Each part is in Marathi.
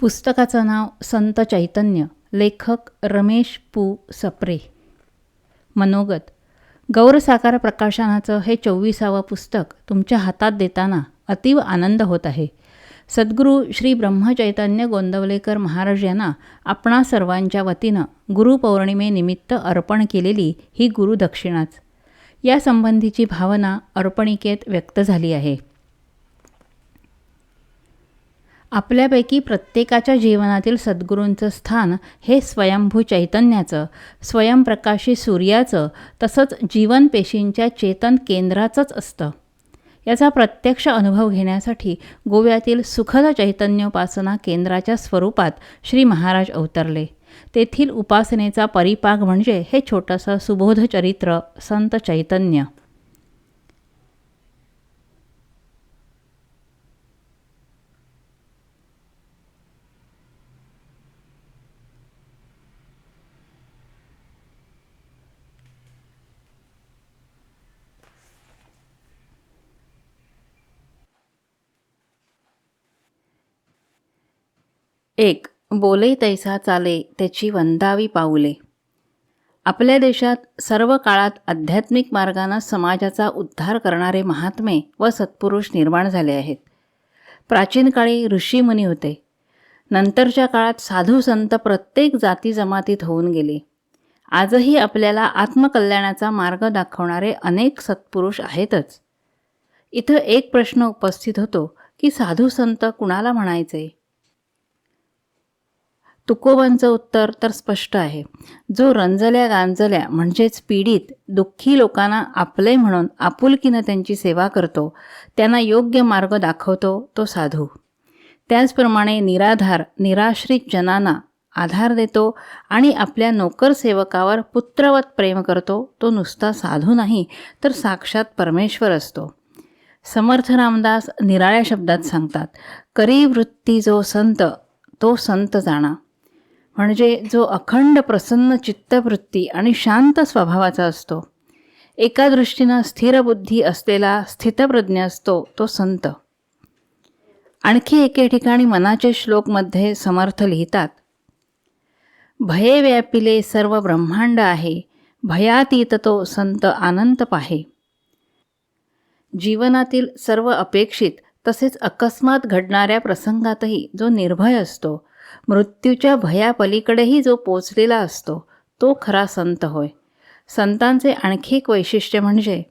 पुस्तकाचं नाव संत चैतन्य. लेखक रमेश पु. सप्रे. मनोगत. गौरसाकार प्रकाशनाचं हे 24वं पुस्तक तुमच्या हातात देताना अतीव आनंद होत आहे. सद्गुरू श्री ब्रह्मचैतन्य गोंदवलेकर महाराज यांना आपणा सर्वांच्या वतीनं गुरुपौर्णिमेनिमित्त अर्पण केलेली ही गुरुदक्षिणाच. या संबंधीची भावना अर्पणिकेत व्यक्त झाली आहे. आपल्यापैकी प्रत्येकाच्या जीवनातील सद्गुरूंचं स्थान हे स्वयंभू चैतन्याचं, स्वयंप्रकाशी सूर्याचं, तसंच जीवनपेशींच्या चेतन केंद्राचंच असतं. याचा प्रत्यक्ष अनुभव घेण्यासाठी गोव्यातील सुखद चैतन्योपासना केंद्राच्या स्वरूपात श्री महाराज अवतरले. तेथील उपासनेचा परिपाग म्हणजे हे छोटंसं सुबोध चरित्र संत चैतन्य. एक. बोले तैसा चाले त्याची वंदावी पाऊले. आपल्या देशात सर्व काळात आध्यात्मिक मार्गाने समाजाचा उद्धार करणारे महात्मे व सत्पुरुष निर्माण झाले आहेत. प्राचीन काळी ऋषीमुनी होते. नंतरच्या काळात साधू संत प्रत्येक जाती जमातीत होऊन गेले. आजही आपल्याला आत्मकल्याणाचा मार्ग दाखवणारे अनेक सत्पुरुष आहेतच. इथं एक प्रश्न उपस्थित होतो की साधू संत कुणाला म्हणायचे? तुकोबांचं उत्तर तर स्पष्ट आहे. जो रंजल्या गांजल्या म्हणजेच पीडित दुःखी लोकांना आपले म्हणून आपुलकीनं त्यांची सेवा करतो, त्यांना योग्य मार्ग दाखवतो, तो साधू. त्याचप्रमाणे निराधार निराश्रित जनांना आधार देतो आणि आपल्या नोकरसेवकावर पुत्रवत प्रेम करतो, तो नुसता साधू नाही तर साक्षात परमेश्वर असतो. समर्थ रामदास निराळ्या शब्दात सांगतात, करी वृत्ती जो संत तो संत जाणा. म्हणजे जो अखंड प्रसन्न चित्तवृत्ती आणि शांत स्वभावाचा असतो, एका दृष्टीनं स्थिर बुद्धी असलेला स्थितप्रज्ञ असतो, तो संत. आणखी एके ठिकाणी मनाचे श्लोकमध्ये समर्थ लिहितात, भये व्यापिले सर्व ब्रह्मांड आहे, भयातीत तो संत अनंत पाहे. जीवनातील सर्व अपेक्षित तसेच अकस्मात घडणाऱ्या प्रसंगातही जो निर्भय असतो, मृत्यूच्या भयापलीकडेही जो पोचलेला असतो, तो खरा संत होय. संतांचे आणखी एक वैशिष्ट्य म्हणजे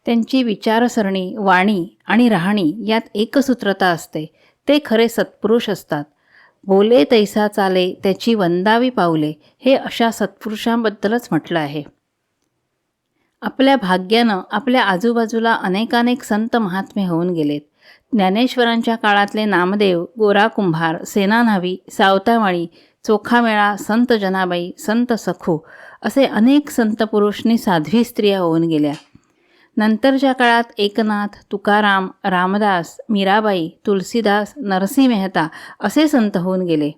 त्यांची विचारसरणी, वाणी आणि राहणी यात एकसूत्रता असते. ते खरे सत्पुरुष असतात. बोले तैसा चाले त्याची वंदावी पाऊले, हे अशा सत्पुरुषांबद्दलच म्हटलं आहे. आपल्या भाग्यानं आपल्या आजूबाजूला अनेकानेक संत महात्मे होऊन गेलेत. ज्ञानेश्वरांच्या काळातले नामदेव, गोरा कुंभार, सेनानावी, सावतामाळी, चोखामेळा, संत जनाबाई, संत सखू असे अनेक संत पुरुषनी साध्वी स्त्रिया होऊन गेल्या. नंतरच्या काळात एकनाथ, तुकाराम, रामदास, मीराबाई, तुलसीदास, नरसी मेहता असे संत होऊन गेले.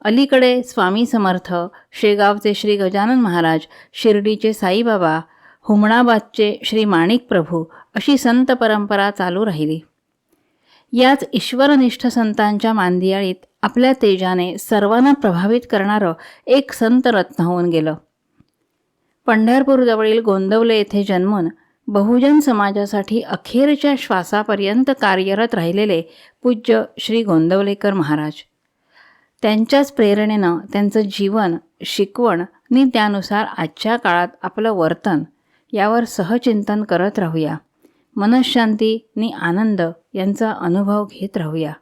अलीकडे स्वामी समर्थ, शेगावचे श्री गजानन महाराज, शिर्डीचे साईबाबा, हुमणाबादचे श्री माणिक प्रभू अशी संत परंपरा चालू राहिली. याच ईश्वरनिष्ठ संतांच्या मांदियाळीत आपल्या तेजाने सर्वांना प्रभावित करणारं एक संत रत्न होऊन गेलं. पंढरपूरजवळील गोंदवले येथे जन्मून बहुजन समाजासाठी अखेरच्या श्वासापर्यंत कार्यरत राहिलेले पूज्य श्री गोंदवलेकर महाराज. त्यांच्याच प्रेरणेनं त्यांचं जीवन, शिकवण आणि त्यानुसार आजच्या काळात आपलं वर्तन यावर सहचिंतन करत राहूया. मनःशांती आणि आनंद यांचा अनुभव घेत राहूया.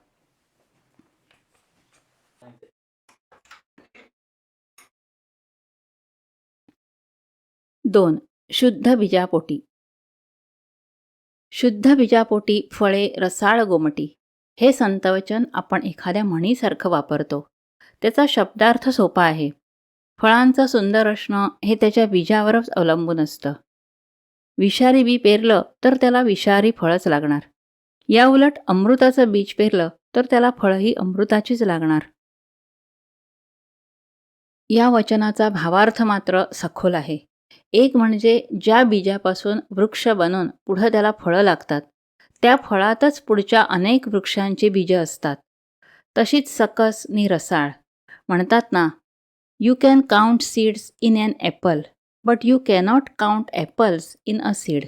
2. शुद्ध बीजापोटी. शुद्ध बीजापोटी फळे रसाळ गोमटी हे संतवचन आपण एखाद्या म्हणीसारखं वापरतो. त्याचा शब्दार्थ सोपा आहे. फळांचं सुंदर असणं हे त्याच्या बीजावरच अवलंबून असतं. विषारी बी पेरलं तर त्याला विषारी फळच लागणार. या उलट अमृताचं बीज पेरलं तर त्याला फळही अमृताचीच लागणार. या वचनाचा भावार्थ मात्र सखोल आहे. एक म्हणजे ज्या बीजापासून वृक्ष बनून पुढं त्याला फळं लागतात, त्या फळातच पुढच्या अनेक वृक्षांची बीजं असतात. तशीच सकस नि रसाळ. म्हणतात ना, you can count seeds in an apple, but you cannot count apples in a seed.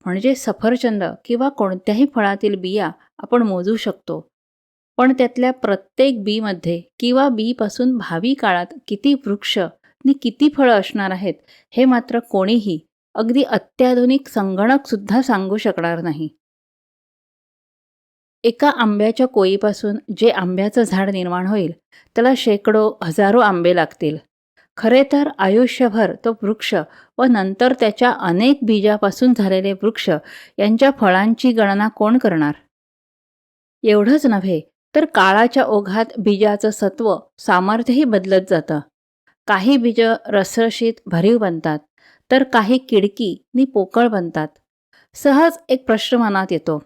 म्हणजे सफरचंद किंवा कोणत्याही फळातील बिया आपण मोजू शकतो, पण त्यातल्या प्रत्येक बीमध्ये किंवा बीपासून भावी काळात किती वृक्ष आणि किती फळं असणार आहेत, हे मात्र कोणीही, अगदी अत्याधुनिक संगणकसुद्धा सांगू शकणार नाही. एका आंब्याच्या कोईपासून जे आंब्याचं झाड निर्माण होईल, त्याला शेकडो, हजारो आंबे लागतील. खरे तर आयुष्यभर तो वृक्ष व नंतर त्याच्या अनेक बीजापासून झालेले वृक्ष यांच्या फळांची गणना कोण करणार? एवढंच नव्हे, तर काळाच्या ओघात बीजाचं सत्व, सामर्थ्यही बदलत जातं. काही बीजं रसरशीत भरीव बनतात, तर काही किडकी नि पोकळ बनतात. सहज एक प्रश्न मनात येतो.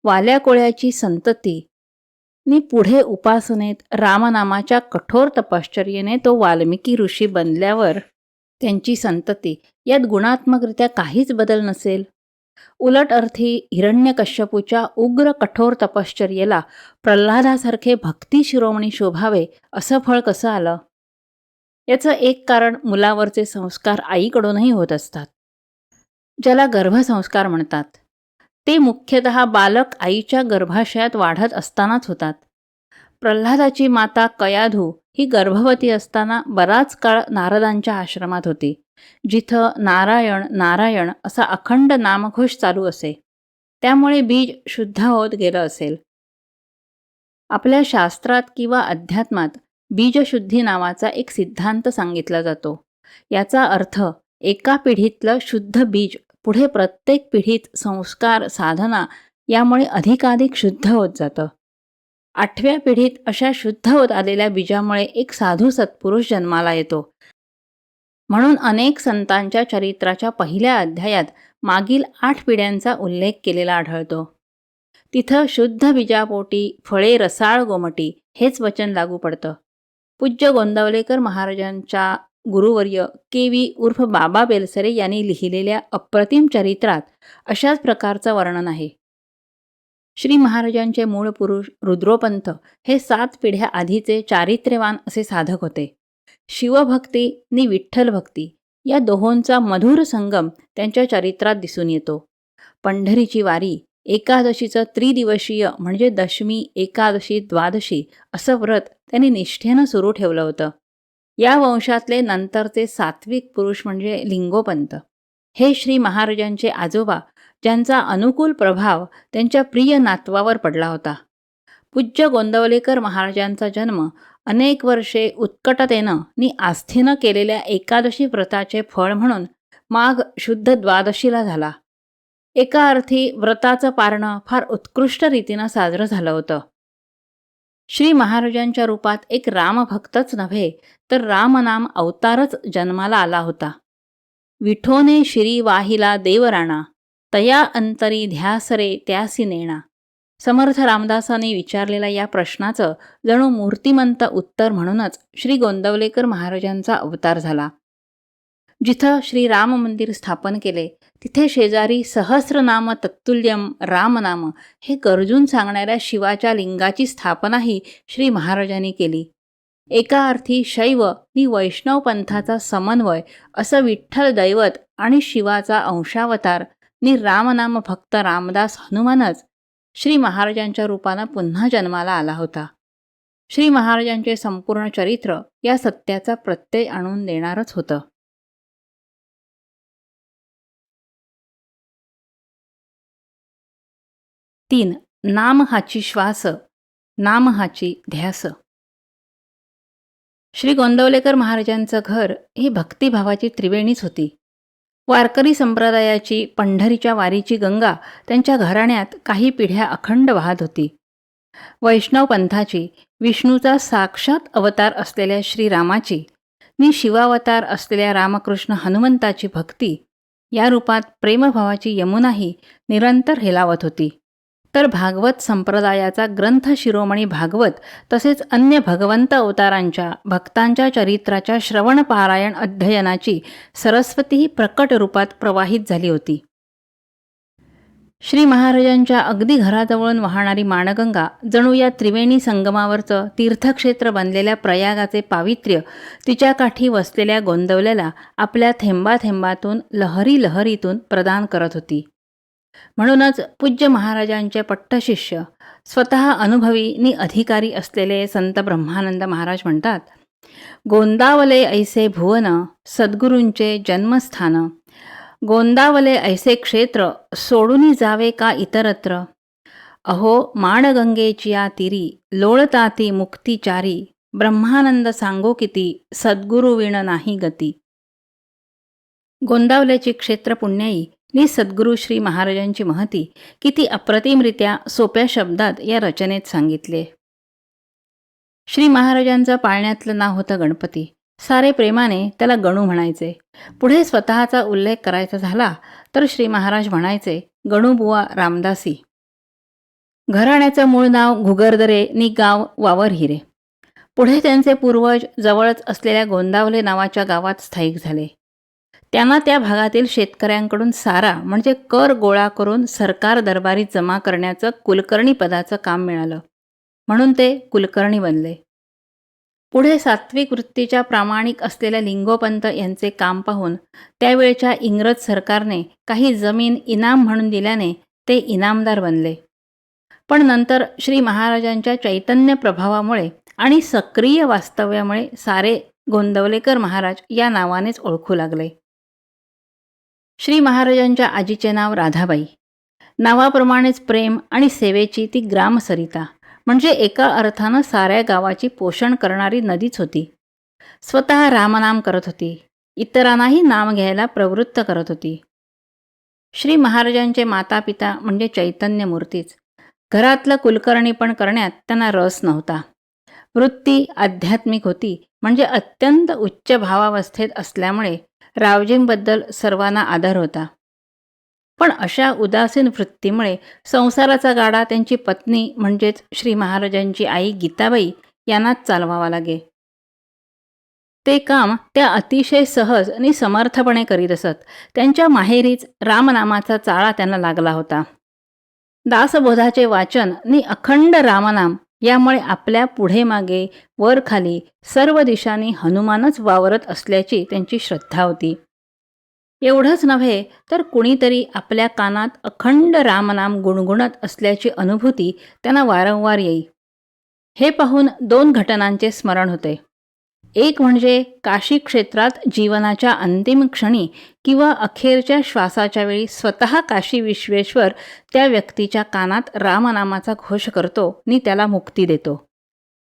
वाल्या कोळ्याची संतती नि पुढे उपासनेत रामनामाच्या कठोर तपश्चर्येने तो वाल्मिकी ऋषी बनल्यावर त्यांची संतती यात गुणात्मकरित्या काहीच बदल नसेल. उलट अर्थी हिरण्यकश्यपूच्या उग्र कठोर तपश्चर्येला प्रल्हादासारखे भक्ती शिरोमणी शोभावे असं फळ कसं आलं? याचं एक कारण मुलावरचे संस्कार आईकडूनही होत असतात, ज्याला गर्भसंस्कार म्हणतात. ते मुख्यतः बालक आईच्या गर्भाशयात वाढत असतानाच होतात. प्रल्हादाची माता कयाधू ही गर्भवती असताना बराच काळ नारदांच्या आश्रमात होती, जिथं नारायण नारायण असा अखंड नामघोष चालू असे. त्यामुळे बीज शुद्ध होत गेलं असेल. आपल्या शास्त्रात किंवा अध्यात्मात बीजशुद्धी नावाचा एक सिद्धांत सांगितला जातो. याचा अर्थ एका पिढीतलं शुद्ध बीज पुढे प्रत्येक पिढीत संस्कार, साधना यामुळे अधिकाधिक शुद्ध होत जातं. 8व्या पिढीत अशा शुद्ध होत आलेल्या बीजामुळे एक साधू सत्पुरुष जन्माला येतो. म्हणून अनेक संतांच्या चरित्राच्या पहिल्या अध्यायात मागील 8 पिढ्यांचा उल्लेख केलेला आढळतो. तिथं शुद्ध बीजापोटी फळे रसाळ गोमटी हेच वचन लागू पडतं. पूज्य गोंदवलेकर महाराजांच्या गुरुवर्य के.व्ही. उर्फ बाबा बेलसरे यांनी लिहिलेल्या अप्रतिम चरित्रात अशाच प्रकारचं वर्णन आहे. श्री महाराजांचे मूळ पुरुष रुद्रोपंत हे 7 पिढ्या आधीचे चारित्र्यवान असे साधक होते. शिवभक्ती नि विठ्ठलभक्ती या दोहोंचा मधुर संगम त्यांच्या चरित्रात दिसून येतो. पंढरीची वारी, एकादशीचं त्रिदिवसीय म्हणजे दशमी, एकादशी, द्वादशी असं व्रत त्यांनी निष्ठेनं सुरू ठेवलं होतं. या वंशातले नंतरचे सात्विक पुरुष म्हणजे लिंगोपंत हे श्री महाराजांचे आजोबा, ज्यांचा अनुकूल प्रभाव त्यांच्या प्रिय नातवावर पडला होता. पूज्य गोंदवलेकर महाराजांचा जन्म अनेक वर्षे उत्कटतेनं नि आस्थेनं केलेल्या एकादशी व्रताचे फळ म्हणून माघ शुद्ध द्वादशीला झाला. एका अर्थी व्रताचं पारणं फार उत्कृष्ट रीतीनं साजरं झालं होतं. श्री महाराजांच्या रूपात एक रामभक्तच नव्हे, तर रामनाम अवतारच जन्माला आला होता. विठोने शिरी वाहिला देवराणा, तया अंतरी ध्यासरे त्यासी नेणा. समर्थ रामदासांनी विचारलेल्या या प्रश्नाचं जणू मूर्तिमंत उत्तर म्हणूनच श्री गोंदवलेकर महाराजांचा अवतार झाला. जिथं श्री राम मंदिर स्थापन केले, तिथे शेजारी सहस्रनाम तत्तुल्यम रामनाम हे गरजून सांगणाऱ्या शिवाच्या लिंगाची स्थापनाही श्री महाराजांनी केली. एका अर्थी शैव नि वैष्णव पंथाचा समन्वय असं विठ्ठल दैवत आणि शिवाचा अंशावतार नि रामनाम भक्त रामदास हनुमानच श्री महाराजांच्या रूपानं पुन्हा जन्माला आला होता. श्री महाराजांचे संपूर्ण चरित्र या सत्याचा प्रत्यय आणून देणारच होतं. 3. नाम हाची श्वास, नाम हाची ध्यास. श्री गोंदवलेकर महाराजांचं घर ही भक्तिभावाची त्रिवेणीच होती. वारकरी संप्रदायाची पंढरीच्या वारीची गंगा त्यांच्या घराण्यात काही पिढ्या अखंड वाहत होती. वैष्णव पंथाची, विष्णूचा साक्षात अवतार असलेल्या श्रीरामाची नि शिवावतार असलेल्या रामकृष्ण हनुमंताची भक्ती या रूपात प्रेमभावाची यमुनाही निरंतर हेलावत होती. तर भागवत संप्रदायाचा ग्रंथ शिरोमणी भागवत तसेच अन्य भगवंत अवतारांच्या भक्तांच्या चरित्राच्या श्रवण पारायण अध्ययनाची सरस्वतीही प्रकट रूपात प्रवाहित झाली होती. श्री महाराजांच्या अगदी घराजवळून वाहणारी माणगंगा जणू या त्रिवेणी संगमावरचं तीर्थक्षेत्र बनलेल्या प्रयागाचे पावित्र्य तिच्या काठी वसलेल्या गोंदवल्याला आपल्या थेंबाथेंबातून लहरीतून प्रदान करत होती. म्हणूनच पूज्य महाराजांचे पट्टशिष्य, स्वतः अनुभवी नि अधिकारी असलेले संत ब्रह्मानंद महाराज म्हणतात, गोंदावले ऐसे भुवन सद्गुरूंचे जन्मस्थान, गोंदावले ऐसे क्षेत्र सोडून जावे का इतरत्र, अहो माणगंगेचिया तिरी लोळताती मुक्तिचारी, ब्रह्मानंद सांगो किती सद्गुरु विण नाही गती. गोंदावल्याची क्षेत्र पुण्याई नि सद्गुरू श्री महाराजांची महती किती अप्रतिमरित्या सोप्या शब्दात या रचनेत सांगितले. श्री महाराजांचं पाळण्यातलं नाव होतं गणपती. सारे प्रेमाने त्याला गणू म्हणायचे. पुढे स्वतःचा उल्लेख करायचा झाला तर श्री महाराज म्हणायचे, गणूबुवा रामदासी. घराण्याचं मूळ नाव घुगरदरे नि गाव वावर हिरे. पुढे त्यांचे पूर्वज जवळच असलेल्या गोंदावले नावाच्या गावात स्थायिक झाले. त्यांना त्या भागातील शेतकऱ्यांकडून सारा म्हणजे कर गोळा करून सरकार दरबारी जमा करण्याचं कुलकर्णी पदाचं काम मिळालं, म्हणून ते कुलकर्णी बनले. पुढे सात्विक वृत्तीच्या प्रामाणिक असलेल्या लिंगोपंत यांचे काम पाहून त्यावेळच्या इंग्रज सरकारने काही जमीन इनाम म्हणून दिल्याने ते इनामदार बनले. पण नंतर श्री महाराजांच्या चैतन्य प्रभावामुळे आणि सक्रिय वास्तव्यामुळे सारे गोंदवलेकर महाराज या नावानेच ओळखू लागले. श्री महाराजांच्या आजीचे नाव राधाबाई. नावाप्रमाणेच प्रेम आणि सेवेची ती ग्रामसरिता म्हणजे एका अर्थानं साऱ्या गावाची पोषण करणारी नदीच होती. स्वतः रामनाम करत होती, इतरांनाही नाम घ्यायला प्रवृत्त करत होती. श्री महाराजांचे माता पिता म्हणजे चैतन्य मूर्तीच. घरातलं कुलकर्णीपण करण्यात त्यांना रस नव्हता. वृत्ती आध्यात्मिक होती, म्हणजे अत्यंत उच्च भावावस्थेत असल्यामुळे रावजींबद्दल सर्वांना आदर होता. पण अशा उदासीन वृत्तीमुळे संसाराचा गाडा त्यांची पत्नी म्हणजेच श्री महाराजांची आई गीताबाई यांनाच चालवावा लागे. ते काम त्या अतिशय सहज आणि समर्थपणे करीत असत. त्यांच्या माहेरीच रामनामाचा चाळा त्यांना लागला होता. दासबोधाचे वाचन आणि अखंड रामनाम यामुळे आपल्या पुढे मागे वर खाली सर्व दिशांनी हनुमानच वावरत असल्याची त्यांची श्रद्धा होती. एवढंच नव्हे तर कुणीतरी आपल्या कानात अखंड रामनाम गुणगुणत असल्याची अनुभूती त्यांना वारंवार येई. हे पाहून 2 घटनांचे स्मरण होते. एक म्हणजे काशी क्षेत्रात जीवनाच्या अंतिम क्षणी किंवा अखेरच्या श्वासाच्या वेळी स्वतः काशी विश्वेश्वर त्या व्यक्तीच्या कानात रामनामाचा घोष करतो आणि त्याला मुक्ती देतो.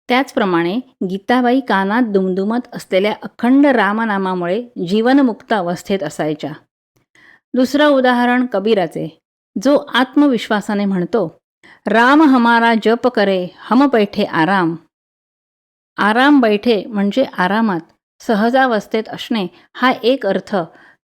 त्याचप्रमाणे गीताबाई कानात दुमदुमत असलेल्या अखंड रामनामामुळे जीवनमुक्त अवस्थेत असायच्या. दुसरं उदाहरण कबीराचे, जो आत्मविश्वासाने म्हणतो, राम हमारा जप करे हम बैठे आराम. आराम बैठे म्हणजे आरामात सहजावस्थेत असणे हा एक अर्थ,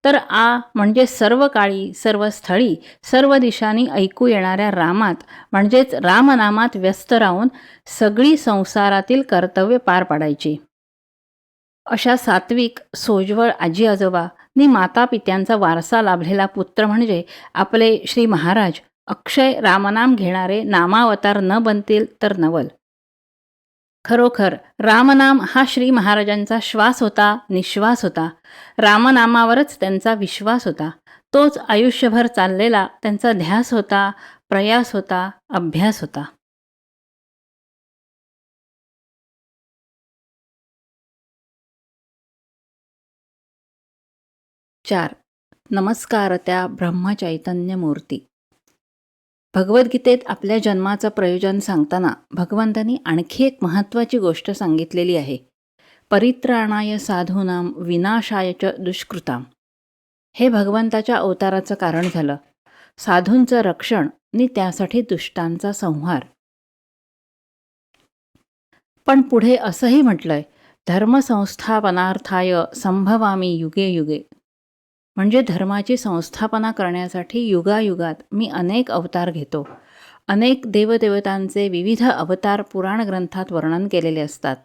तर आ म्हणजे सर्व काळी सर्व स्थळी सर्व दिशांनी ऐकू येणाऱ्या रामात म्हणजेच रामनामात व्यस्त राहून सगळी संसारातील कर्तव्य पार पाडायची. अशा सात्विक सोज्वळ आजी आजोबा नि माता पित्यांचा वारसा लाभलेला पुत्र म्हणजे आपले श्री महाराज अक्षय रामनाम घेणारे नामावतार न बनतील तर नवल. खरोखर रामनाम हा श्री महाराजांचा श्वास होता, निश्वास होता. रामनामावरच त्यांचा विश्वास होता. तोच आयुष्यभर चाललेला त्यांचा ध्यास होता, प्रयास होता, अभ्यास होता. चार, नमस्कार त्या ब्रह्मचैतन्य मूर्ती. भगवद्गीतेत आपल्या जन्माचं प्रयोजन सांगताना भगवंतांनी आणखी एक महत्त्वाची गोष्ट सांगितलेली आहे. परित्राणाय साधूनां विनाशाय च दुष्कृतां. हे भगवंताच्या अवताराचं कारण झालं. साधूंचं रक्षण आणि त्यासाठी दुष्टांचा संहार. पण पुढे असंही म्हटलंय, धर्मसंस्थापनार्थाय संभवामी युगे युगे. म्हणजे धर्माची संस्थापना करण्यासाठी युगायुगात मी अनेक अवतार घेतो. अनेक देवदेवतांचे विविध अवतार पुराण ग्रंथात वर्णन केलेले असतात.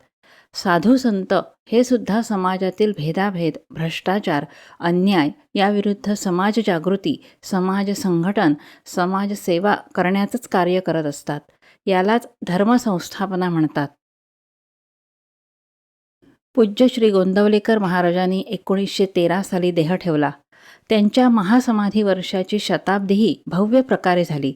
साधू संत हे सुद्धा समाजातील भेदाभेद, भ्रष्टाचार, अन्याय याविरुद्ध समाज जागृती, समाज संघटन, समाजसेवा करण्याचंच कार्य करत असतात. यालाच धर्मसंस्थापना म्हणतात. पूज्य श्री गोंदवलेकर महाराजांनी 1913 साली देह ठेवला. त्यांच्या महासमाधी वर्षाची शताब्दीही भव्य प्रकारे झाली.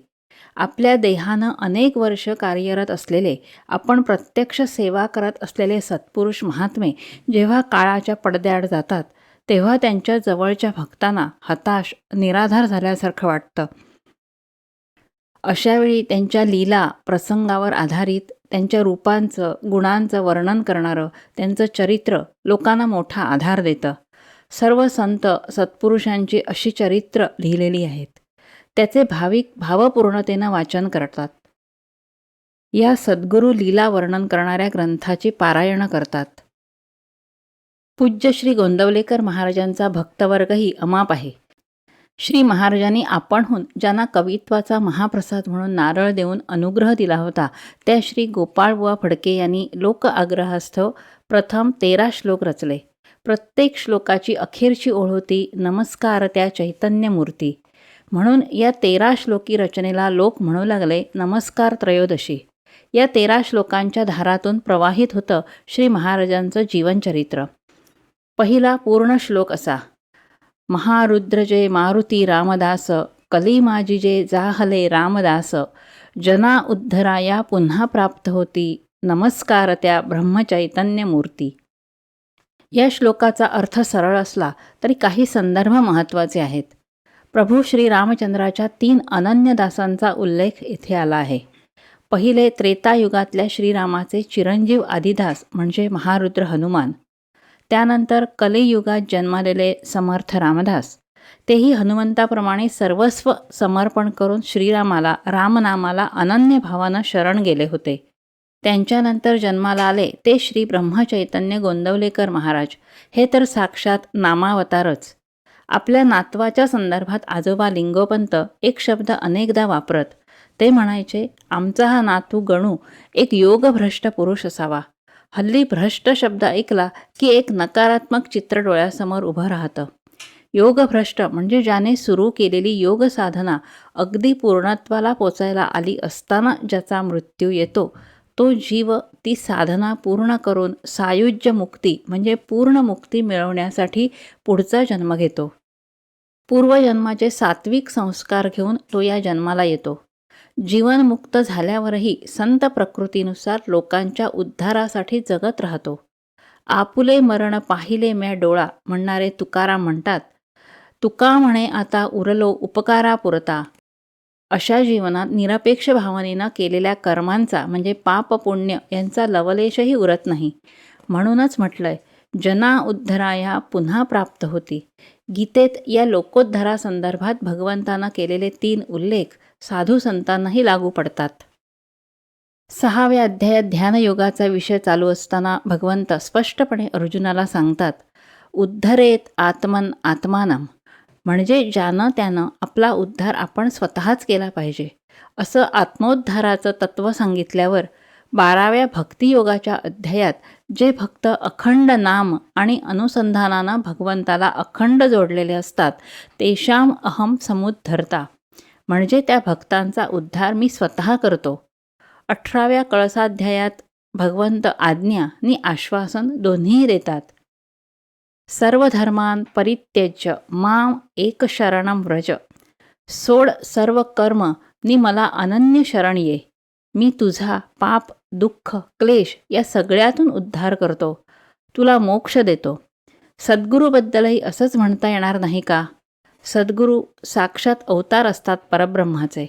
आपल्या देहानं अनेक वर्ष कार्यरत असलेले, आपण प्रत्यक्ष सेवा करत असलेले सत्पुरुष महात्मे जेव्हा काळाच्या पडद्याआड जातात, तेव्हा त्यांच्या जवळच्या भक्तांना हताश, निराधार झाल्यासारखं वाटतं. अशावेळी त्यांच्या लीला, प्रसंगावर आधारित त्यांच्या रूपांचं, गुणांचं वर्णन करणारं त्यांचं चरित्र लोकांना मोठा आधार देतं. सर्व संत, सत्पुरुषांची अशी चरित्र लिहिलेली आहेत. त्याचे भाविक भावपूर्णतेनं वाचन करतात. या सद्गुरू लीला वर्णन करणाऱ्या ग्रंथाची पारायणं करतात. पूज्य श्री गोंदवलेकर महाराजांचा भक्तवर्गही अमाप आहे. श्री महाराजांनी आपणहून ज्यांना कवित्वाचा महाप्रसाद म्हणून नारळ देऊन अनुग्रह दिला होता, त्या श्री गोपाळबुवा फडके यांनी लोक आग्रहास्तव प्रथम 13 श्लोक रचले. प्रत्येक श्लोकाची अखेरची ओळ होती, नमस्कार त्या चैतन्यमूर्ती. म्हणून या 13 श्लोकी रचनेला लोक म्हणू लागले नमस्कार त्रयोदशी. या 13 श्लोकांच्या धारातून प्रवाहित होतं श्री महाराजांचं जीवनचरित्र. पहिला पूर्ण श्लोक असा: महारुद्र जे मारुती रामदास, कली माझी जे जाहले रामदास, जना उद्धराया पुन्हा प्राप्त होती, नमस्कार त्या ब्रह्मचैतन्यमूर्ती. या श्लोकाचा अर्थ सरळ असला तरी काही संदर्भ महत्त्वाचे आहेत. प्रभू श्री रामचंद्राच्या 3 अनन्य दासांचा उल्लेख येथे आला आहे. पहिले त्रेतायुगातल्या श्रीरामाचे चिरंजीव आदिदास म्हणजे महारुद्र हनुमान. त्यानंतर कलियुगात जन्मालेले समर्थ रामदास. तेही हनुमंताप्रमाणे सर्वस्व समर्पण करून श्रीरामाला, रामनामाला अनन्य भावानं शरण गेले होते. त्यांच्यानंतर जन्माला आले ते श्री ब्रह्मचैतन्य गोंदवलेकर महाराज. हे तर साक्षात नामावतारच. आपल्या नातवाच्या संदर्भात आजोबा लिंगोपंत एक शब्द अनेकदा वापरत. ते म्हणायचे, आमचा हा नातू गणू एक योगभ्रष्ट पुरुष असावा. हल्ली भ्रष्ट शब्द ऐकला की एक नकारात्मक चित्र डोळ्यासमोर उभं राहतं. योगभ्रष्ट म्हणजे ज्याने सुरू केलेली योग साधना अगदी पूर्णत्वाला पोचायला आली असताना ज्याचा मृत्यू येतो, तो जीव ती साधना पूर्ण करून सायुज्य मुक्ती म्हणजे पूर्ण मुक्ती मिळवण्यासाठी पुढचा जन्म घेतो. पूर्वजन्माचे सात्विक संस्कार घेऊन तो या जन्माला येतो. जीवनमुक्त झाल्यावरही संत प्रकृतीनुसार लोकांच्या उद्धारासाठी जगत राहतो. आपुले मरण पाहिले म्या डोळा म्हणणारे तुकाराम म्हणतात, तुका म्हणे आता उरलो उपकारा पुरता. अशा जीवनात निरपेक्ष भावनेनं केलेल्या कर्मांचा म्हणजे पाप पुण्य यांचा लवलेशही उरत नाही. म्हणूनच म्हटलंय, जना उद्धराया पुन्हा प्राप्त होती. गीतेत या लोकोद्धारासंदर्भात भगवंतानं केलेले 3 उल्लेख साधू संतांनाही लागू पडतात. 6व्या अध्यायात ध्यानयोगाचा विषय चालू असताना भगवंत स्पष्टपणे अर्जुनाला सांगतात, उद्धरेत आत्मन आत्मानम, म्हणजे ज्यानं त्यानं आपला उद्धार आपण स्वतःच केला पाहिजे. असं आत्मोद्धाराचं तत्त्व सांगितल्यावर 12व्या भक्तियोगाच्या अध्यायात जे भक्त अखंड नाम आणि अनुसंधानानं भगवंताला अखंड जोडलेले असतात, तेषाम अहम समुद्धरता, म्हणजे त्या भक्तांचा उद्धार मी स्वतः करतो. 18व्या कळसाध्यायात भगवंत आज्ञा आणि आश्वासन दोन्हीही देतात. सर्व धर्मान परित्यज्य माम एक शरणम व्रज, सोड सर्व कर्म नि मला अनन्य शरण ये. मी तुझा पाप, दुःख, क्लेश या सगळ्यातून उद्धार करतो, तुला मोक्ष देतो. सद्गुरूबद्दलही असंच म्हणता येणार नाही का? सद्गुरू साक्षात अवतार असतात परब्रह्माचे.